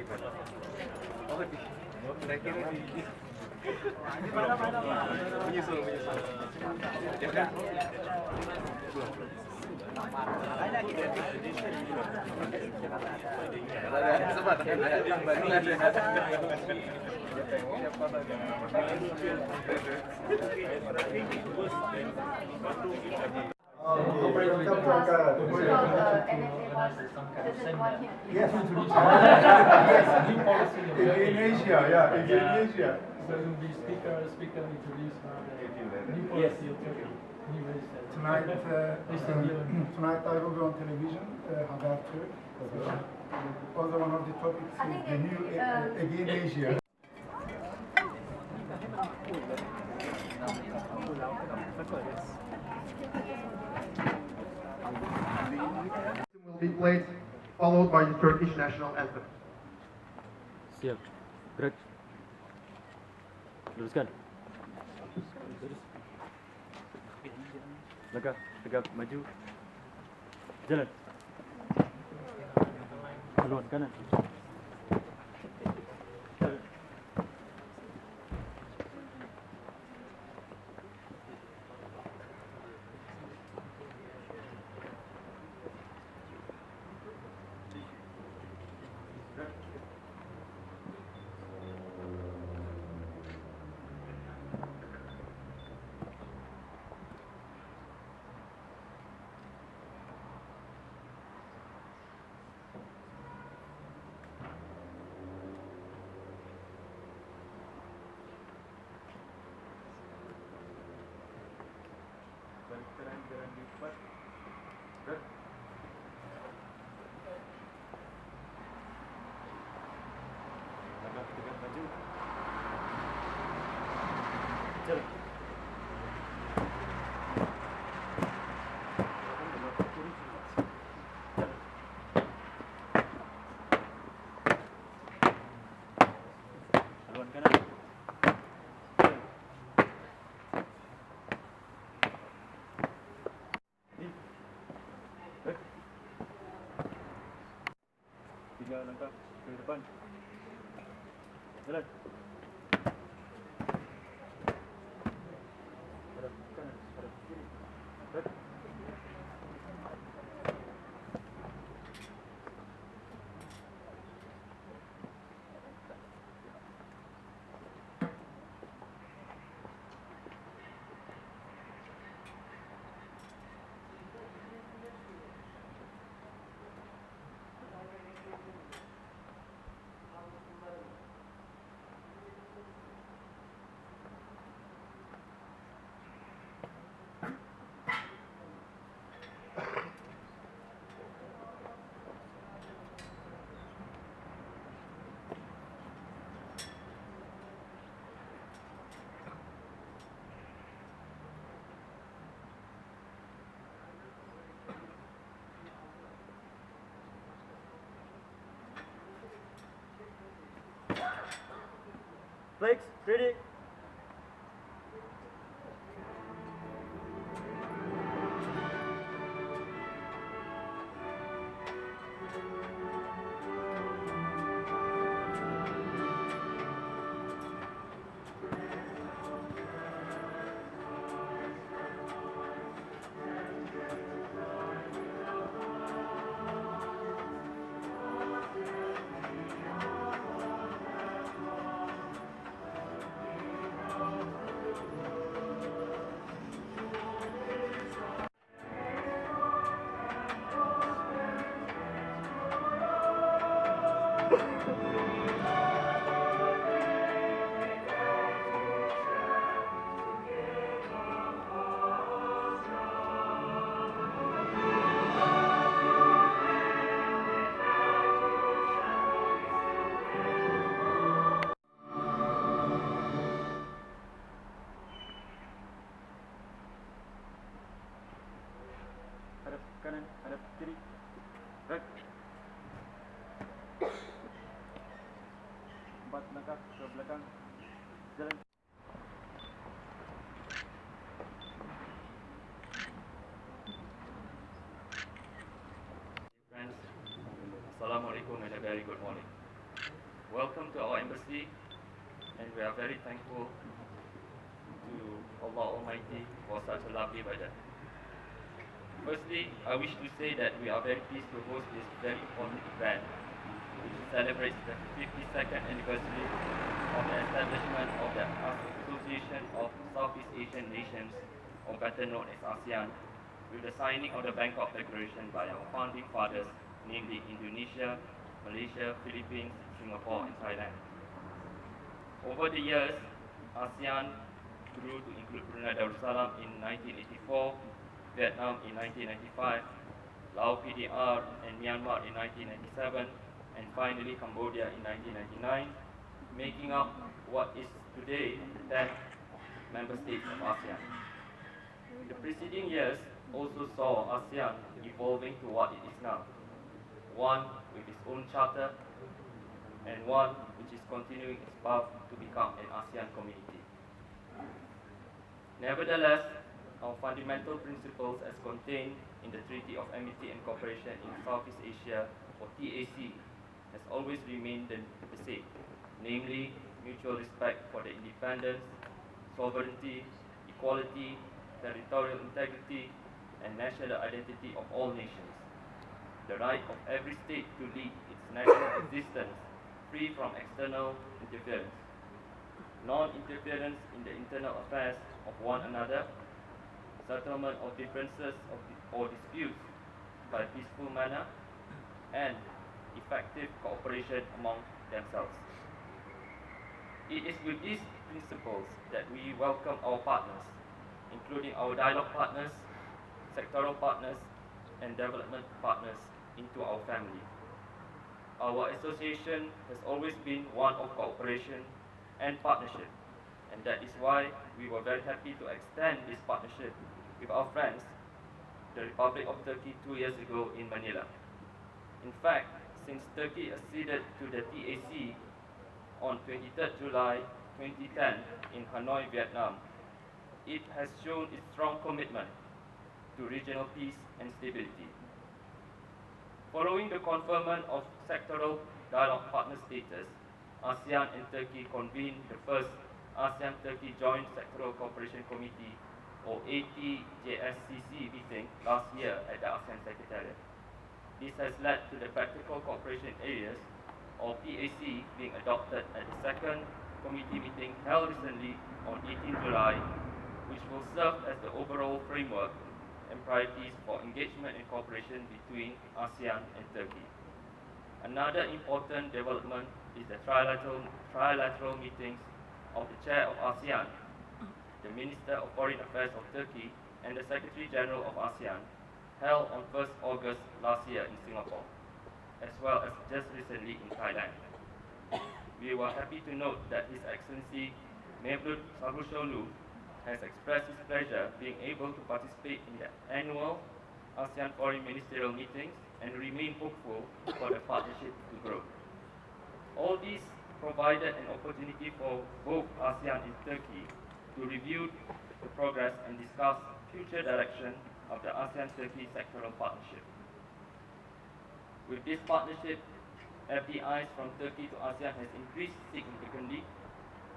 Oh, saya kira di menyusul. Ya kan? Ada sempat ada yang Bandung Yes, in Asia, yeah, in Asia. So you'll be speaker introduce new policy of Turkey. New minister. Tonight I will be on television, Habertürk. Also one of the topics is the new again Asia. Will be played, followed by the Turkish national anthem. Siap. Gerak. Luruskan. Langkah, tegap, maju. Jalan. Haluan kanan. Jalan. Jalan lipat. Gerak. Langkah, tegap, maju. Jalan. Haluan kanan. Tinggal langkah ke depan. Jalan. Hadap kanan, hadap kiri. Gerak. Flex, ready. Hadap kanan, hadap kiri. Gerak. 4 langkah ke belakang. Jalan. Friends, Assalamualaikum and a very good morning. welcome to our embassy, and we are very thankful to Allah Almighty for such a lovely weather. Firstly, I wish to say that we are very pleased to host this very important event, which celebrates the 52nd anniversary of the establishment of the Association of Southeast Asian Nations, or better known as ASEAN, with the signing of the Bangkok Declaration by our founding fathers, namely Indonesia, Malaysia, Philippines, Singapore, and Thailand. Over the years, ASEAN grew to include Brunei Darussalam in 1984, Vietnam in 1995, Laos PDR and Myanmar in 1997, and finally Cambodia in 1999, making up what is today the 10th member states of ASEAN. The preceding years also saw ASEAN evolving to what it is now, one with its own charter and one which is continuing its path to become an ASEAN community. Nevertheless, our fundamental principles as contained in the Treaty of Amity and Cooperation in Southeast Asia, or TAC, has always remained the same, namely mutual respect for the independence, sovereignty, equality, territorial integrity, and national identity of all nations, the right of every state to lead its national existence free from external interference, non-interference in the internal affairs of one another, settlement of differences or disputes by peaceful manner, and effective cooperation among themselves. It is with these principles that we welcome our partners, including our dialogue partners, sectoral partners, and development partners into our family. Our association has always been one of cooperation and partnership, and that is why we were very happy to extend this partnership with our friends, the Republic of Turkey 2 years ago in Manila. In fact, since Turkey acceded to the TAC on 23rd July 2010 in Hanoi, Vietnam, it has shown its strong commitment to regional peace and stability. Following the conferment of sectoral dialogue partner status, ASEAN and Turkey convened the first ASEAN-Turkey Joint Sectoral Cooperation Committee, or ATJSCC meeting last year at the ASEAN Secretariat. This has led to the Practical Cooperation Areas, or PAC, being adopted at the second committee meeting held recently on 18 July, which will serve as the overall framework and priorities for engagement and cooperation between ASEAN and Turkey. Another important development is the trilateral meetings of the Chair of ASEAN, the Minister of Foreign Affairs of Turkey, and the Secretary General of ASEAN, held on 1st August last year in Singapore, as well as just recently in Thailand. We were happy to note that His Excellency Mevlut Cavusoglu has expressed his pleasure being able to participate in the annual ASEAN Foreign Ministerial meetings and remain hopeful for the partnership to grow. All these provided an opportunity for both ASEAN and Turkey to review the progress and discuss future direction of the ASEAN-Turkey sectoral partnership. With this partnership, FDIs from Turkey to ASEAN has increased significantly.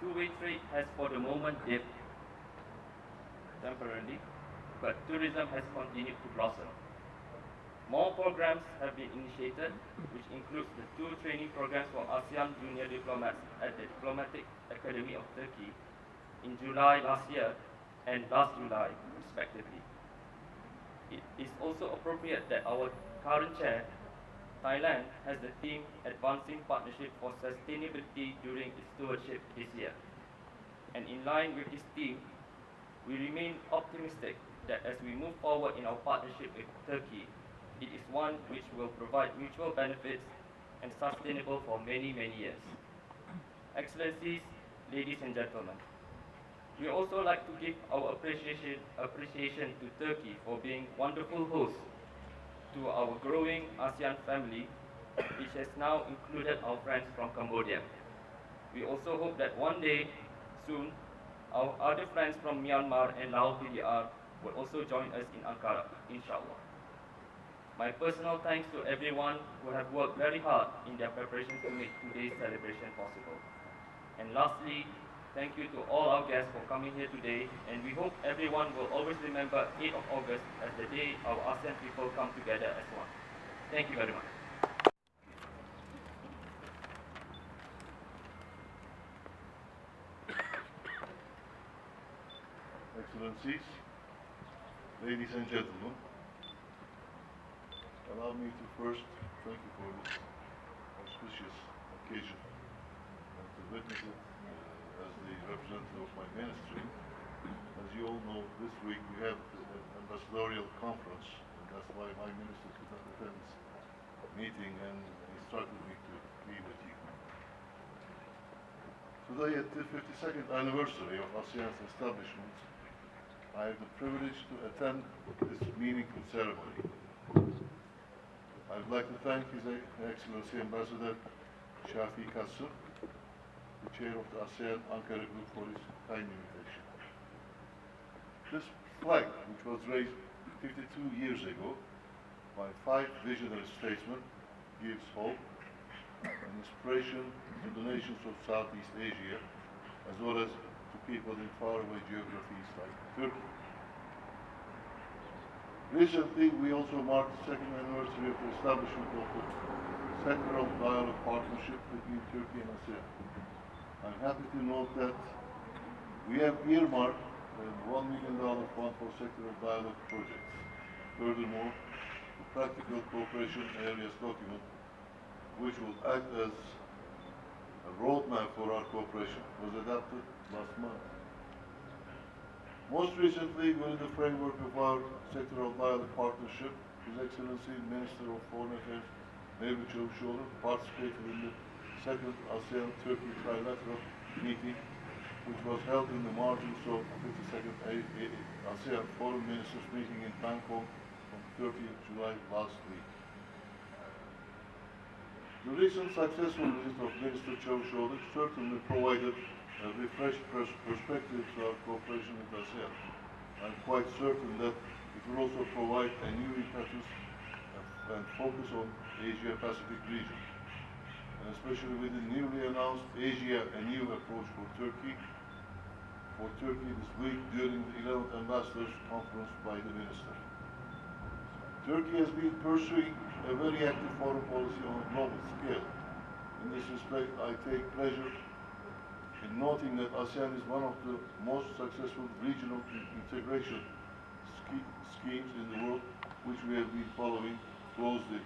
Two-way trade has for the moment dipped temporarily, but tourism has continued to blossom. More programs have been initiated, which includes the 2 training programs for ASEAN junior diplomats at the Diplomatic Academy of Turkey in July last year and last July, respectively. It is also appropriate that our current chair, Thailand, has the theme Advancing Partnership for Sustainability during its stewardship this year. And in line with this theme, we remain optimistic that as we move forward in our partnership with Turkey, it is one which will provide mutual benefits and sustainable for many, many years. Excellencies, ladies and gentlemen, we also like to give our appreciation to Turkey for being wonderful hosts to our growing ASEAN family, which has now included our friends from Cambodia. We also hope that one day, soon, our other friends from Myanmar and Laos PDR will also join us in Ankara, inshallah. My personal thanks to everyone who have worked very hard in their preparations to make today's celebration possible. And lastly, thank you to all our guests for coming here today, and we hope everyone will always remember 8th of August as the day our ASEAN people come together as one. Thank you very much. Excellencies, ladies and gentlemen, allow me to first thank you for this auspicious occasion and to witness it as the representative of my ministry. As you all know, this week we had an ambassadorial conference, and that's why my minister could not attend this meeting and instructed me to be with you. Today, at the 52nd anniversary of ASEAN's establishment, I have the privilege to attend this meaningful ceremony. I would like to thank His Excellency Ambassador Shafi Kasım, the chair of the ASEAN Ankara Group, for his kind invitation. This flag, which was raised 52 years ago by 5 visionary statesmen, gives hope and inspiration to the nations of Southeast Asia, as well as to people in faraway geographies like Turkey. Recently, we also marked the 2nd anniversary of the establishment of the Sectoral Dialogue Partnership between Turkey and ASEAN. I'm happy to note that we have earmarked a $1 million fund for sectoral dialogue projects. Furthermore, the Practical Cooperation Areas document, which will act as a roadmap for our cooperation, was adopted last month. Most recently, within the framework of our sectoral dialogue partnership, His Excellency Minister of Foreign Affairs Mevlut Çavuşoğlu participated in the 2nd ASEAN-Turkey trilateral meeting, which was held in the margins of 52nd ASEAN Foreign Ministers meeting in Bangkok on 30th July last week. The recent successful visit of Minister Çavuşoğlu certainly provided a refreshed perspective to our cooperation with ASEAN. I'm quite certain that it will also provide a new impetus and focus on Asia-Pacific region, and especially with the newly announced Asia a New Approach for Turkey this week during the 11th Ambassadors Conference by the Minister. Turkey has been pursuing a very active foreign policy on a global scale. In this respect, I take pleasure in noting that ASEAN is one of the most successful regional integration schemes in the world, which we have been following closely.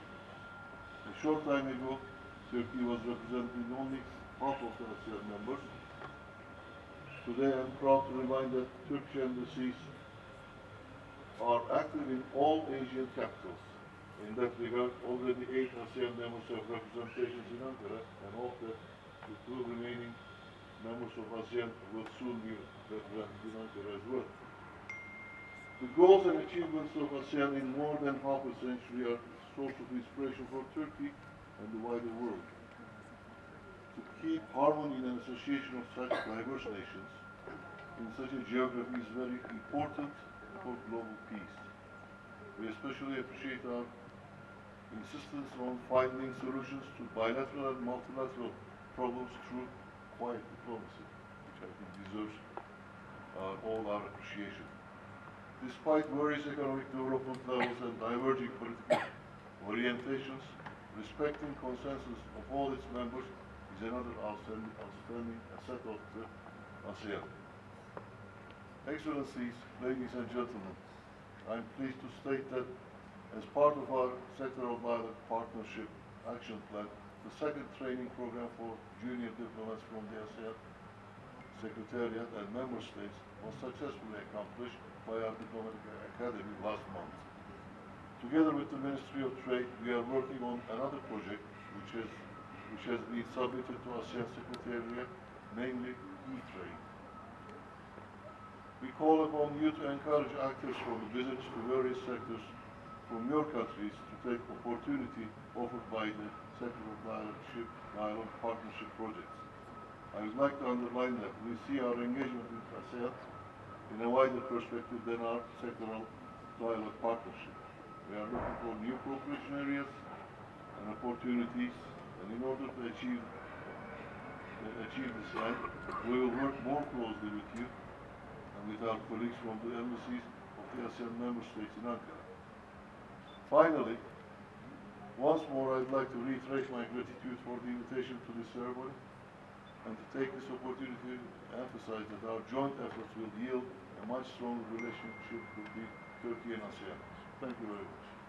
A short time ago, Turkey was representing only half of the ASEAN members. Today, I'm proud to remind that Turkish embassies are active in all Asian capitals. In that regard, already 8 ASEAN members have representations in Ankara, and hope that the 2 remaining members of ASEAN will soon be represented in Ankara as well. The goals and achievements of ASEAN in more than half a century are a source of inspiration for Turkey and the wider world. To keep harmony in an association of such diverse nations in such a geography is very important for global peace. We especially appreciate our insistence on finding solutions to bilateral and multilateral problems through quiet diplomacy, which I think deserves all our appreciation. Despite various economic development levels and diverging political orientations, respecting consensus of all its members is another outstanding asset of the ASEAN. Excellencies, ladies and gentlemen, I am pleased to state that as part of our sectoral dialogue partnership action plan, the 2nd training program for junior diplomats from the ASEAN Secretariat and member states was successfully accomplished by our diplomatic academy last month. Together with the Ministry of Trade, we are working on another project which has been submitted to ASEAN Secretariat, namely e-trade. We call upon you to encourage actors from the business to various sectors from your countries to take opportunity offered by the sectoral dialogue partnership projects. I would like to underline that we see our engagement with ASEAN in a wider perspective than our sectoral dialogue partnership. We are looking for new cooperation areas and opportunities, and in order to achieve this end, we will work more closely with you and with our colleagues from the embassies of the ASEAN member states in Ankara. Finally, once more I'd like to reiterate my gratitude for the invitation to this ceremony and to take this opportunity to emphasize that our joint efforts will yield a much stronger relationship with Turkey and ASEAN. Thank you very much.